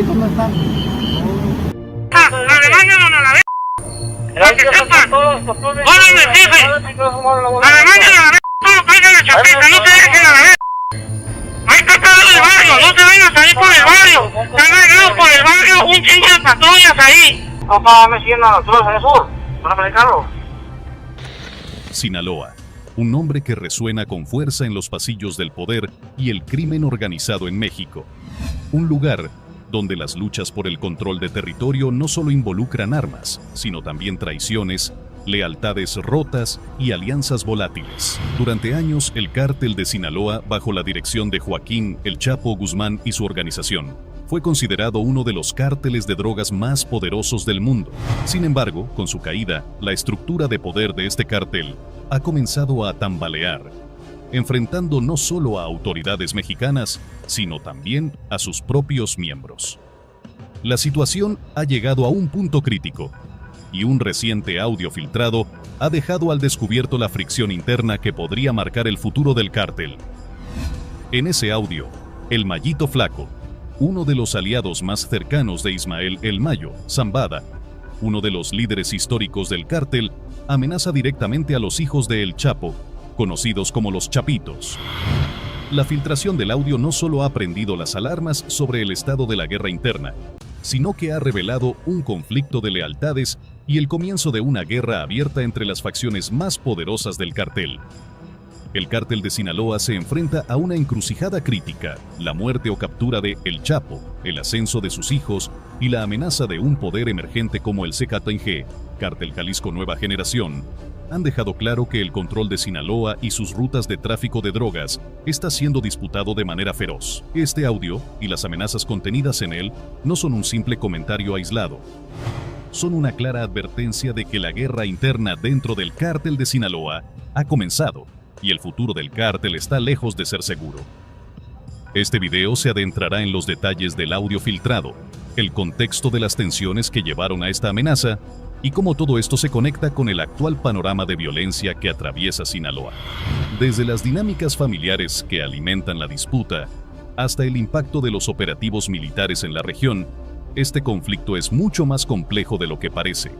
¿Y dónde están? No te vayas ahí por el barrio. Está regado por el barrio un chingo de patrullas ahí. Papá, me siguen a las alturas en el sur. Para predicarlo. Sinaloa, un nombre que resuena con fuerza en los pasillos del poder y el crimen organizado en México. Un lugar donde las luchas por el control de territorio no solo involucran armas, sino también traiciones, lealtades rotas y alianzas volátiles. Durante años, el cártel de Sinaloa, bajo la dirección de Joaquín El Chapo Guzmán y su organización, fue considerado uno de los cárteles de drogas más poderosos del mundo. Sin embargo, con su caída, la estructura de poder de este cártel ha comenzado a tambalear, enfrentando no solo a autoridades mexicanas, sino también a sus propios miembros. La situación ha llegado a un punto crítico, y un reciente audio filtrado ha dejado al descubierto la fricción interna que podría marcar el futuro del cártel. En ese audio, el Mayito Flaco, uno de los aliados más cercanos de Ismael El Mayo Zambada, uno de los líderes históricos del cártel, amenaza directamente a los hijos de El Chapo, conocidos como los Chapitos. La filtración del audio no solo ha prendido las alarmas sobre el estado de la guerra interna, sino que ha revelado un conflicto de lealtades y el comienzo de una guerra abierta entre las facciones más poderosas del cartel. El cártel de Sinaloa se enfrenta a una encrucijada crítica: la muerte o captura de El Chapo, el ascenso de sus hijos y la amenaza de un poder emergente como el CKTG, Cártel Jalisco Nueva Generación, han dejado claro que el control de Sinaloa y sus rutas de tráfico de drogas está siendo disputado de manera feroz. Este audio y las amenazas contenidas en él no son un simple comentario aislado. Son una clara advertencia de que la guerra interna dentro del cártel de Sinaloa ha comenzado y el futuro del cártel está lejos de ser seguro. Este video se adentrará en los detalles del audio filtrado, el contexto de las tensiones que llevaron a esta amenaza y cómo todo esto se conecta con el actual panorama de violencia que atraviesa Sinaloa. Desde las dinámicas familiares que alimentan la disputa hasta el impacto de los operativos militares en la región, este conflicto es mucho más complejo de lo que parece.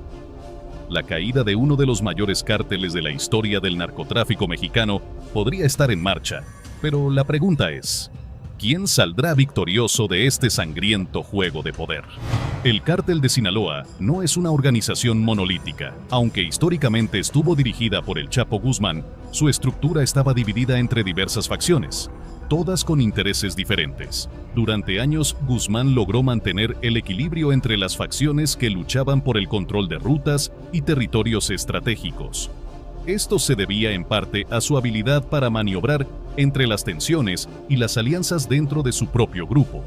La caída de uno de los mayores cárteles de la historia del narcotráfico mexicano podría estar en marcha, pero la pregunta es: ¿quién saldrá victorioso de este sangriento juego de poder? El Cártel de Sinaloa no es una organización monolítica. Aunque históricamente estuvo dirigida por El Chapo Guzmán, su estructura estaba dividida entre diversas facciones, todas con intereses diferentes. Durante años, Guzmán logró mantener el equilibrio entre las facciones que luchaban por el control de rutas y territorios estratégicos. Esto se debía en parte a su habilidad para maniobrar entre las tensiones y las alianzas dentro de su propio grupo.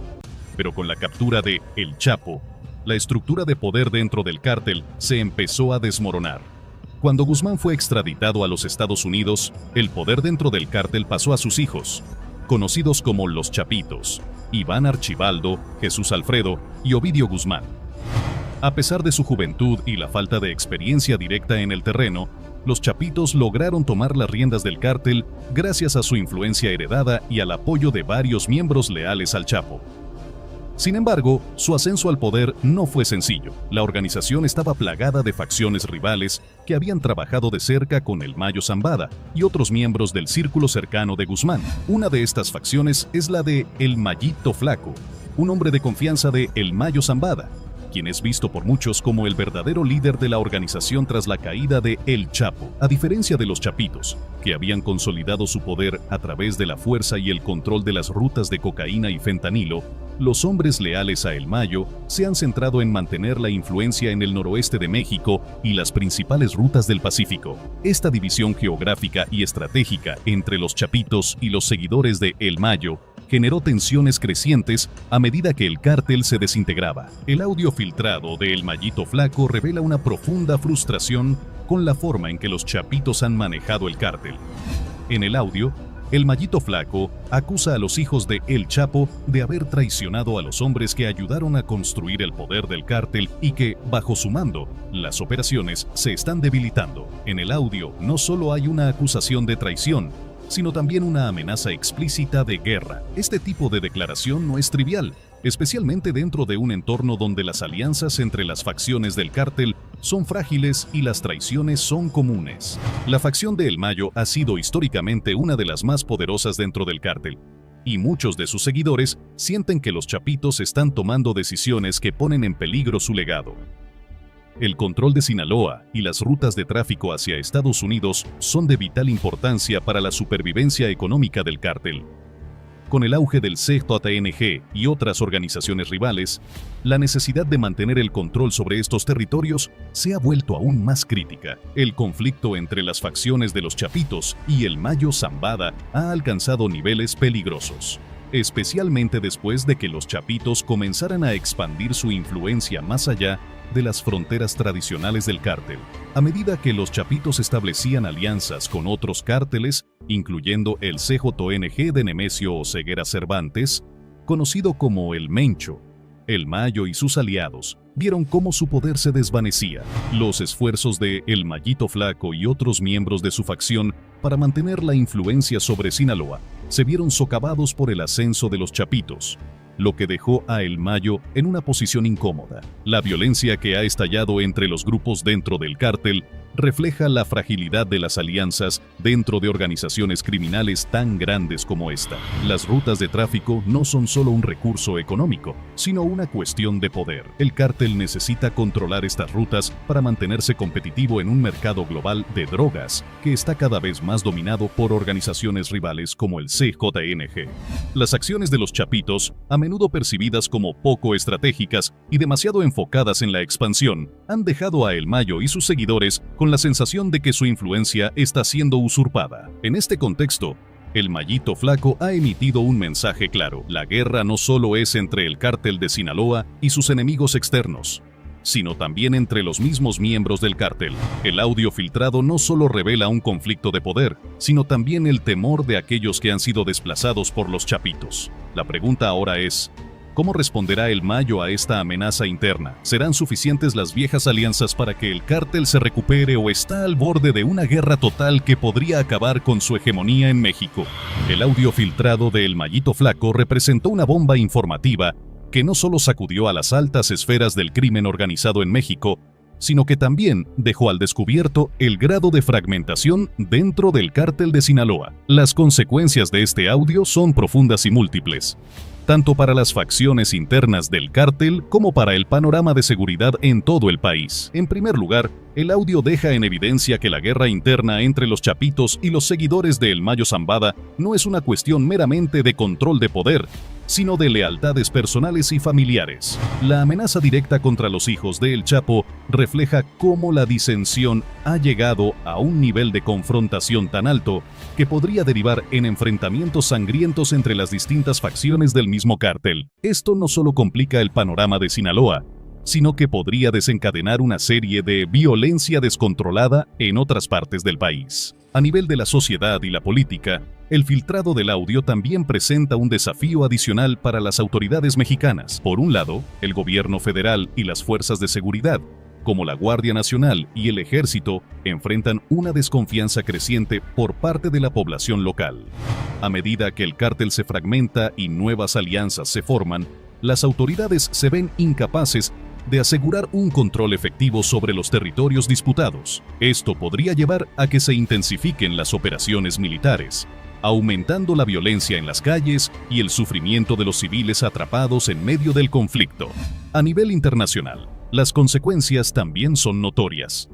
Pero con la captura de El Chapo, la estructura de poder dentro del cártel se empezó a desmoronar. Cuando Guzmán fue extraditado a los Estados Unidos, el poder dentro del cártel pasó a sus hijos, conocidos como los Chapitos: Iván Archibaldo, Jesús Alfredo y Ovidio Guzmán. A pesar de su juventud y la falta de experiencia directa en el terreno, los Chapitos lograron tomar las riendas del cártel gracias a su influencia heredada y al apoyo de varios miembros leales al Chapo. Sin embargo, su ascenso al poder no fue sencillo. La organización estaba plagada de facciones rivales que habían trabajado de cerca con El Mayo Zambada y otros miembros del círculo cercano de Guzmán. Una de estas facciones es la de El Mayito Flaco, un hombre de confianza de El Mayo Zambada, quien es visto por muchos como el verdadero líder de la organización tras la caída de El Chapo. A diferencia de los Chapitos, que habían consolidado su poder a través de la fuerza y el control de las rutas de cocaína y fentanilo, los hombres leales a El Mayo se han centrado en mantener la influencia en el noroeste de México y las principales rutas del Pacífico. Esta división geográfica y estratégica entre los Chapitos y los seguidores de El Mayo generó tensiones crecientes a medida que el cártel se desintegraba. El audio filtrado de El Mayito Flaco revela una profunda frustración con la forma en que los Chapitos han manejado el cártel. En el audio, El Mayito Flaco acusa a los hijos de El Chapo de haber traicionado a los hombres que ayudaron a construir el poder del cártel y que, bajo su mando, las operaciones se están debilitando. En el audio no solo hay una acusación de traición, sino también una amenaza explícita de guerra. Este tipo de declaración no es trivial, especialmente dentro de un entorno donde las alianzas entre las facciones del cártel son frágiles y las traiciones son comunes. La facción de El Mayo ha sido históricamente una de las más poderosas dentro del cártel, y muchos de sus seguidores sienten que los chapitos están tomando decisiones que ponen en peligro su legado. El control de Sinaloa y las rutas de tráfico hacia Estados Unidos son de vital importancia para la supervivencia económica del cártel. Con el auge del CJNG y otras organizaciones rivales, la necesidad de mantener el control sobre estos territorios se ha vuelto aún más crítica. El conflicto entre las facciones de los Chapitos y el Mayo Zambada ha alcanzado niveles peligrosos, especialmente después de que los Chapitos comenzaran a expandir su influencia más allá de las fronteras tradicionales del cártel. A medida que los Chapitos establecían alianzas con otros cárteles, incluyendo el CJNG de Nemesio Oseguera Cervantes, conocido como el Mencho, El Mayo y sus aliados vieron cómo su poder se desvanecía. Los esfuerzos de El Mayito Flaco y otros miembros de su facción para mantener la influencia sobre Sinaloa se vieron socavados por el ascenso de los Chapitos, lo que dejó a El Mayo en una posición incómoda. La violencia que ha estallado entre los grupos dentro del cártel refleja la fragilidad de las alianzas dentro de organizaciones criminales tan grandes como esta. Las rutas de tráfico no son solo un recurso económico, sino una cuestión de poder. El cártel necesita controlar estas rutas para mantenerse competitivo en un mercado global de drogas que está cada vez más dominado por organizaciones rivales como el CJNG. Las acciones de los Chapitos, a menudo percibidas como poco estratégicas y demasiado enfocadas en la expansión, han dejado a El Mayo y sus seguidores con la sensación de que su influencia está siendo usurpada. En este contexto, El Mayito Flaco ha emitido un mensaje claro: la guerra no solo es entre el cártel de Sinaloa y sus enemigos externos, sino también entre los mismos miembros del cártel. El audio filtrado no solo revela un conflicto de poder, sino también el temor de aquellos que han sido desplazados por los Chapitos. La pregunta ahora es: ¿cómo responderá El Mayo a esta amenaza interna? ¿Serán suficientes las viejas alianzas para que el cártel se recupere o está al borde de una guerra total que podría acabar con su hegemonía en México? El audio filtrado de El Mayito Flaco representó una bomba informativa que no solo sacudió a las altas esferas del crimen organizado en México, sino que también dejó al descubierto el grado de fragmentación dentro del cártel de Sinaloa. Las consecuencias de este audio son profundas y múltiples, tanto para las facciones internas del cártel como para el panorama de seguridad en todo el país. En primer lugar, el audio deja en evidencia que la guerra interna entre los Chapitos y los seguidores de El Mayo Zambada no es una cuestión meramente de control de poder, sino de lealtades personales y familiares. La amenaza directa contra los hijos de El Chapo refleja cómo la disensión ha llegado a un nivel de confrontación tan alto que podría derivar en enfrentamientos sangrientos entre las distintas facciones del mismo cártel. Esto no solo complica el panorama de Sinaloa, sino que podría desencadenar una serie de violencia descontrolada en otras partes del país. A nivel de la sociedad y la política, el filtrado del audio también presenta un desafío adicional para las autoridades mexicanas. Por un lado, el gobierno federal y las fuerzas de seguridad, como la Guardia Nacional y el Ejército, enfrentan una desconfianza creciente por parte de la población local. A medida que el cártel se fragmenta y nuevas alianzas se forman, las autoridades se ven incapaces de asegurar un control efectivo sobre los territorios disputados. Esto podría llevar a que se intensifiquen las operaciones militares, aumentando la violencia en las calles y el sufrimiento de los civiles atrapados en medio del conflicto. A nivel internacional, las consecuencias también son notorias.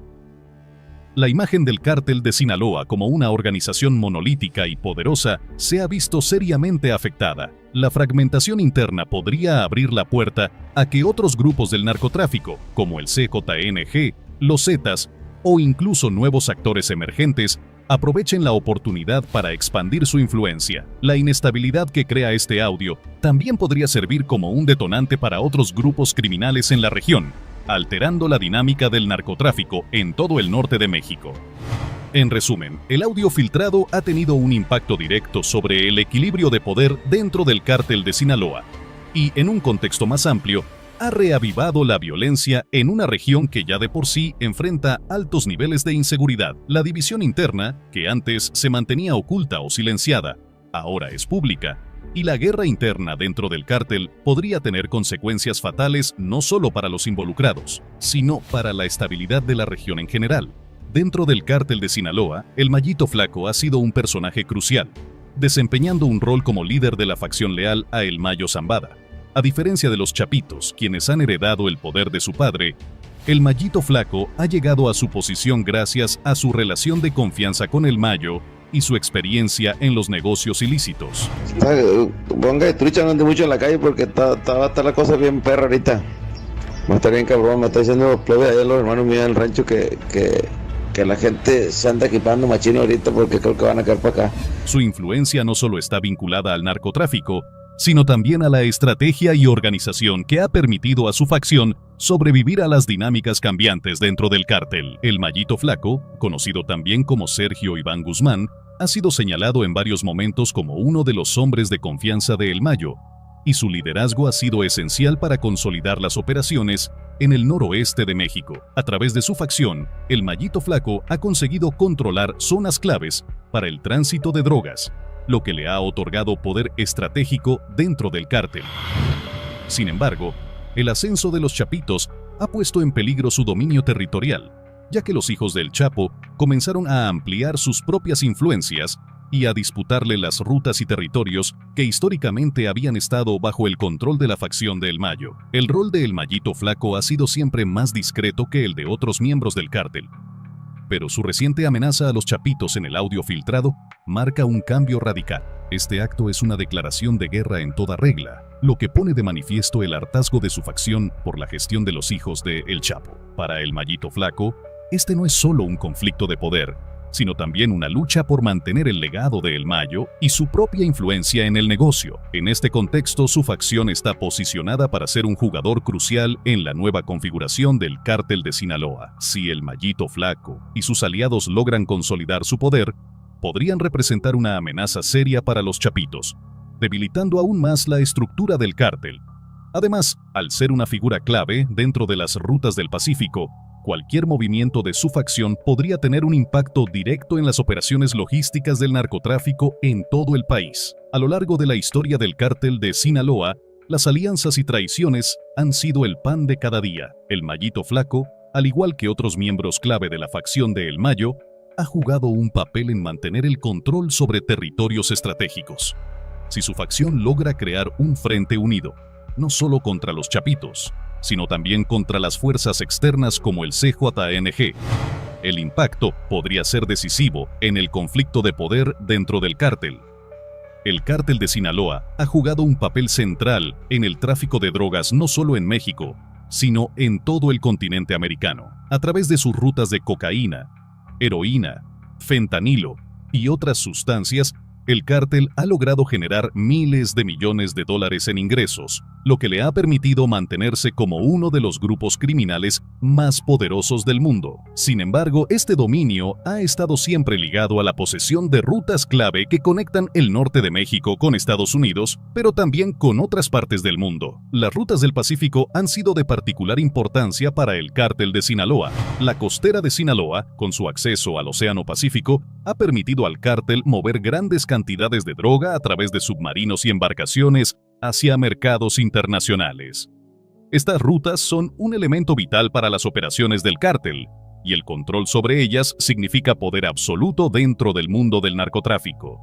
La imagen del cártel de Sinaloa como una organización monolítica y poderosa se ha visto seriamente afectada. La fragmentación interna podría abrir la puerta a que otros grupos del narcotráfico, como el CJNG, los Zetas o incluso nuevos actores emergentes, aprovechen la oportunidad para expandir su influencia. La inestabilidad que crea este audio también podría servir como un detonante para otros grupos criminales en la región, alterando la dinámica del narcotráfico en todo el norte de México. En resumen, el audio filtrado ha tenido un impacto directo sobre el equilibrio de poder dentro del cártel de Sinaloa y, en un contexto más amplio, ha reavivado la violencia en una región que ya de por sí enfrenta altos niveles de inseguridad. La división interna, que antes se mantenía oculta o silenciada, ahora es pública, Y la guerra interna dentro del cártel podría tener consecuencias fatales no solo para los involucrados, sino para la estabilidad de la región en general. Dentro del cártel de Sinaloa, el Mayito Flaco ha sido un personaje crucial, desempeñando un rol como líder de la facción leal a El Mayo Zambada. A diferencia de los Chapitos, quienes han heredado el poder de su padre, el Mayito Flaco ha llegado a su posición gracias a su relación de confianza con el Mayo y su experiencia en los negocios ilícitos. Ponga de trucha, no ande mucho en la calle porque está la cosa bien perra ahorita. Va a estar bien cabrón, me está diciendo plebe allá los hermanos míos del rancho que la gente se anda equipando machino ahorita porque creo que van a caer para acá. Su influencia no solo está vinculada al narcotráfico, sino también a la estrategia y organización que ha permitido a su facción sobrevivir a las dinámicas cambiantes dentro del cártel. El Mayito Flaco, conocido también como Sergio Iván Guzmán, ha sido señalado en varios momentos como uno de los hombres de confianza de El Mayo, y su liderazgo ha sido esencial para consolidar las operaciones en el noroeste de México. A través de su facción, el Mayito Flaco ha conseguido controlar zonas claves para el tránsito de drogas, lo que le ha otorgado poder estratégico dentro del cártel. Sin embargo, el ascenso de los Chapitos ha puesto en peligro su dominio territorial, ya que los hijos del Chapo comenzaron a ampliar sus propias influencias y a disputarle las rutas y territorios que históricamente habían estado bajo el control de la facción de El Mayo. El rol de El Mayito Flaco ha sido siempre más discreto que el de otros miembros del cártel, pero su reciente amenaza a los Chapitos en el audio filtrado marca un cambio radical. Este acto es una declaración de guerra en toda regla, lo que pone de manifiesto el hartazgo de su facción por la gestión de los hijos de El Chapo. Para el Mayito Flaco, este no es solo un conflicto de poder, sino también una lucha por mantener el legado de El Mayo y su propia influencia en el negocio. En este contexto, su facción está posicionada para ser un jugador crucial en la nueva configuración del cártel de Sinaloa. Si El Mayito Flaco y sus aliados logran consolidar su poder, podrían representar una amenaza seria para los Chapitos, debilitando aún más la estructura del cártel. Además, al ser una figura clave dentro de las rutas del Pacífico, cualquier movimiento de su facción podría tener un impacto directo en las operaciones logísticas del narcotráfico en todo el país. A lo largo de la historia del cártel de Sinaloa, las alianzas y traiciones han sido el pan de cada día. El Mayito Flaco, al igual que otros miembros clave de la facción de El Mayo, ha jugado un papel en mantener el control sobre territorios estratégicos. Si su facción logra crear un frente unido, no solo contra los Chapitos, sino también contra las fuerzas externas como el CJNG, el impacto podría ser decisivo en el conflicto de poder dentro del cártel. El cártel de Sinaloa ha jugado un papel central en el tráfico de drogas no solo en México, sino en todo el continente americano, a través de sus rutas de cocaína, heroína, fentanilo y otras sustancias. El cártel ha logrado generar miles de millones de dólares en ingresos, lo que le ha permitido mantenerse como uno de los grupos criminales más poderosos del mundo. Sin embargo, este dominio ha estado siempre ligado a la posesión de rutas clave que conectan el norte de México con Estados Unidos, pero también con otras partes del mundo. Las rutas del Pacífico han sido de particular importancia para el cártel de Sinaloa. La costera de Sinaloa, con su acceso al Océano Pacífico, ha permitido al cártel mover grandes cantidades de droga a través de submarinos y embarcaciones hacia mercados internacionales. Estas rutas son un elemento vital para las operaciones del cártel, y el control sobre ellas significa poder absoluto dentro del mundo del narcotráfico.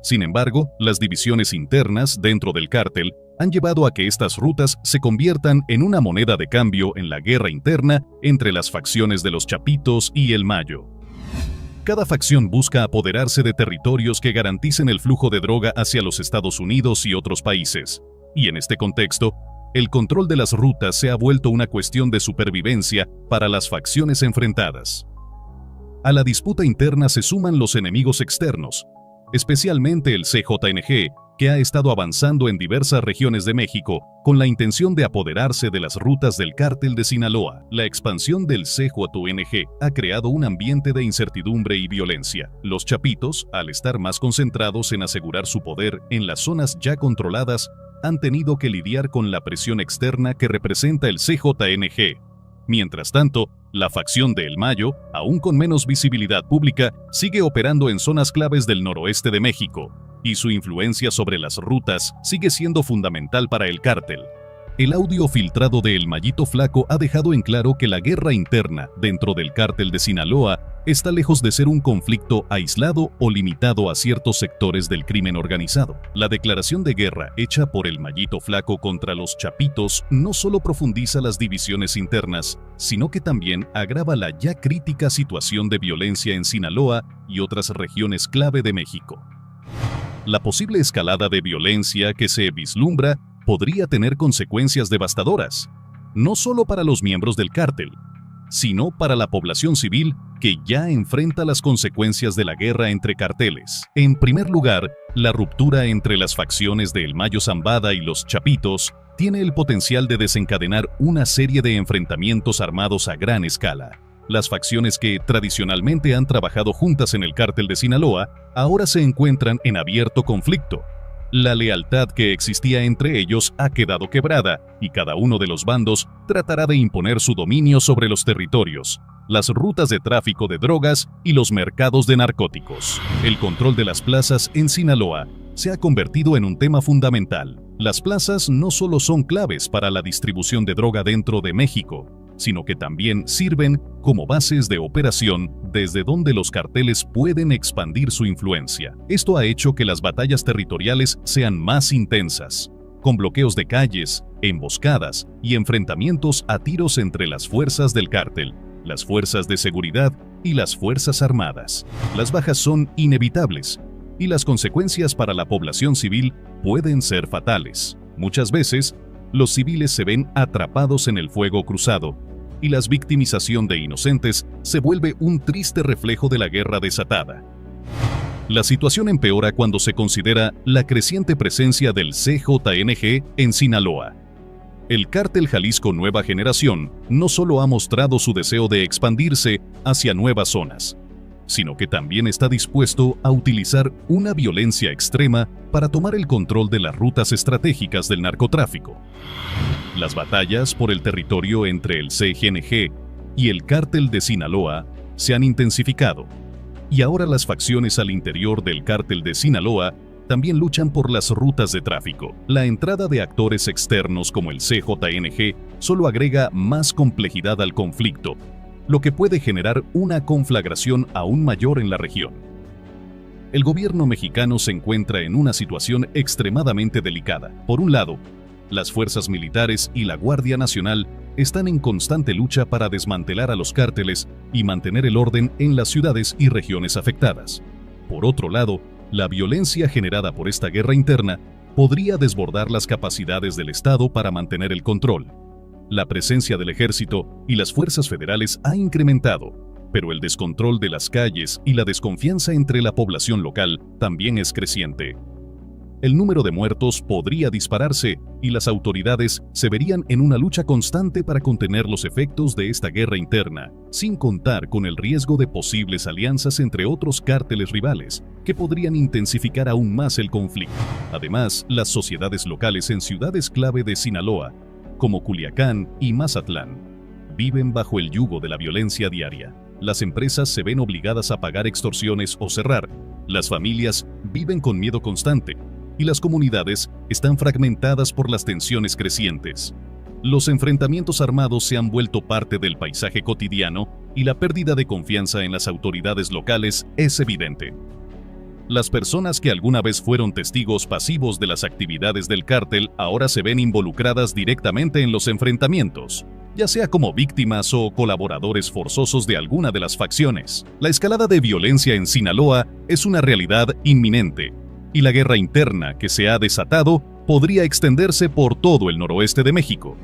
Sin embargo, las divisiones internas dentro del cártel han llevado a que estas rutas se conviertan en una moneda de cambio en la guerra interna entre las facciones de los Chapitos y El Mayo. Cada facción busca apoderarse de territorios que garanticen el flujo de droga hacia los Estados Unidos y otros países. Y en este contexto, el control de las rutas se ha vuelto una cuestión de supervivencia para las facciones enfrentadas. A la disputa interna se suman los enemigos externos, especialmente el CJNG, que ha estado avanzando en diversas regiones de México con la intención de apoderarse de las rutas del cártel de Sinaloa. La expansión del CJNG ha creado un ambiente de incertidumbre y violencia. Los Chapitos, al estar más concentrados en asegurar su poder en las zonas ya controladas, han tenido que lidiar con la presión externa que representa el CJNG. Mientras tanto, la facción de El Mayo, aún con menos visibilidad pública, sigue operando en zonas claves del noroeste de México, y su influencia sobre las rutas sigue siendo fundamental para el cártel. El audio filtrado de El Mallito Flaco ha dejado en claro que la guerra interna dentro del cártel de Sinaloa está lejos de ser un conflicto aislado o limitado a ciertos sectores del crimen organizado. La declaración de guerra hecha por El Mallito Flaco contra los Chapitos no solo profundiza las divisiones internas, sino que también agrava la ya crítica situación de violencia en Sinaloa y otras regiones clave de México. La posible escalada de violencia que se vislumbra podría tener consecuencias devastadoras, no solo para los miembros del cártel, sino para la población civil que ya enfrenta las consecuencias de la guerra entre carteles. En primer lugar, la ruptura entre las facciones de El Mayo Zambada y los Chapitos tiene el potencial de desencadenar una serie de enfrentamientos armados a gran escala. Las facciones que tradicionalmente han trabajado juntas en el cártel de Sinaloa ahora se encuentran en abierto conflicto. La lealtad que existía entre ellos ha quedado quebrada y cada uno de los bandos tratará de imponer su dominio sobre los territorios, las rutas de tráfico de drogas y los mercados de narcóticos. El control de las plazas en Sinaloa se ha convertido en un tema fundamental. Las plazas no solo son claves para la distribución de droga dentro de México, sino que también sirven como bases de operación desde donde los carteles pueden expandir su influencia. Esto ha hecho que las batallas territoriales sean más intensas, con bloqueos de calles, emboscadas y enfrentamientos a tiros entre las fuerzas del cártel, las fuerzas de seguridad y las fuerzas armadas. Las bajas son inevitables y las consecuencias para la población civil pueden ser fatales. Muchas veces, los civiles se ven atrapados en el fuego cruzado y la victimización de inocentes se vuelve un triste reflejo de la guerra desatada. La situación empeora cuando se considera la creciente presencia del CJNG en Sinaloa. El cártel Jalisco Nueva Generación no solo ha mostrado su deseo de expandirse hacia nuevas zonas, sino que también está dispuesto a utilizar una violencia extrema para tomar el control de las rutas estratégicas del narcotráfico. Las batallas por el territorio entre el CJNG y el cártel de Sinaloa se han intensificado, y ahora las facciones al interior del cártel de Sinaloa también luchan por las rutas de tráfico. La entrada de actores externos como el CJNG solo agrega más complejidad al conflicto, lo que puede generar una conflagración aún mayor en la región. El gobierno mexicano se encuentra en una situación extremadamente delicada. Por un lado, las fuerzas militares y la Guardia Nacional están en constante lucha para desmantelar a los cárteles y mantener el orden en las ciudades y regiones afectadas. Por otro lado, la violencia generada por esta guerra interna podría desbordar las capacidades del Estado para mantener el control. La presencia del ejército y las fuerzas federales ha incrementado, pero el descontrol de las calles y la desconfianza entre la población local también es creciente. El número de muertos podría dispararse y las autoridades se verían en una lucha constante para contener los efectos de esta guerra interna, sin contar con el riesgo de posibles alianzas entre otros cárteles rivales, que podrían intensificar aún más el conflicto. Además, las sociedades locales en ciudades clave de Sinaloa, como Culiacán y Mazatlán, viven bajo el yugo de la violencia diaria. Las empresas se ven obligadas a pagar extorsiones o cerrar, las familias viven con miedo constante, y las comunidades están fragmentadas por las tensiones crecientes. Los enfrentamientos armados se han vuelto parte del paisaje cotidiano y la pérdida de confianza en las autoridades locales es evidente. Las personas que alguna vez fueron testigos pasivos de las actividades del cártel ahora se ven involucradas directamente en los enfrentamientos, ya sea como víctimas o colaboradores forzosos de alguna de las facciones. La escalada de violencia en Sinaloa es una realidad inminente, y la guerra interna que se ha desatado podría extenderse por todo el noroeste de México.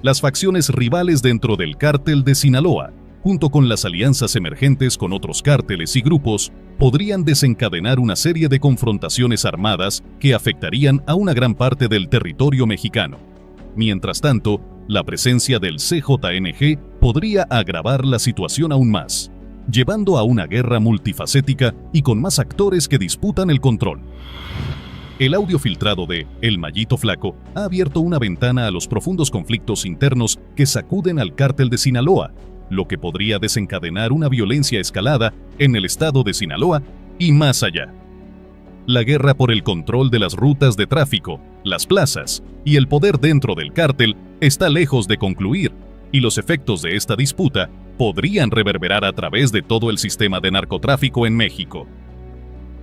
Las facciones rivales dentro del cártel de Sinaloa, junto con las alianzas emergentes con otros cárteles y grupos, podrían desencadenar una serie de confrontaciones armadas que afectarían a una gran parte del territorio mexicano. Mientras tanto, la presencia del CJNG podría agravar la situación aún más, llevando a una guerra multifacética y con más actores que disputan el control. El audio filtrado de El Mallito Flaco ha abierto una ventana a los profundos conflictos internos que sacuden al cártel de Sinaloa, lo que podría desencadenar una violencia escalada en el estado de Sinaloa y más allá. la guerra por el control de las rutas de tráfico, las plazas y el poder dentro del cártel está lejos de concluir, y los efectos de esta disputa podrían reverberar a través de todo el sistema de narcotráfico en México.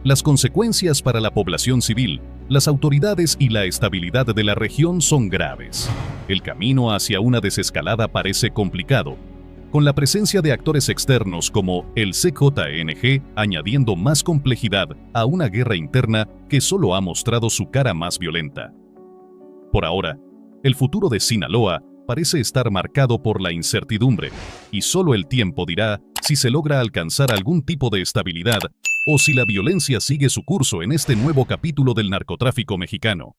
Las consecuencias para la población civil, las autoridades y la estabilidad de la región son graves. El camino hacia una desescalada parece complicado, con la presencia de actores externos como el CJNG añadiendo más complejidad a una guerra interna que solo ha mostrado su cara más violenta. Por ahora, el futuro de Sinaloa parece estar marcado por la incertidumbre, y solo el tiempo dirá si se logra alcanzar algún tipo de estabilidad o si la violencia sigue su curso en este nuevo capítulo del narcotráfico mexicano.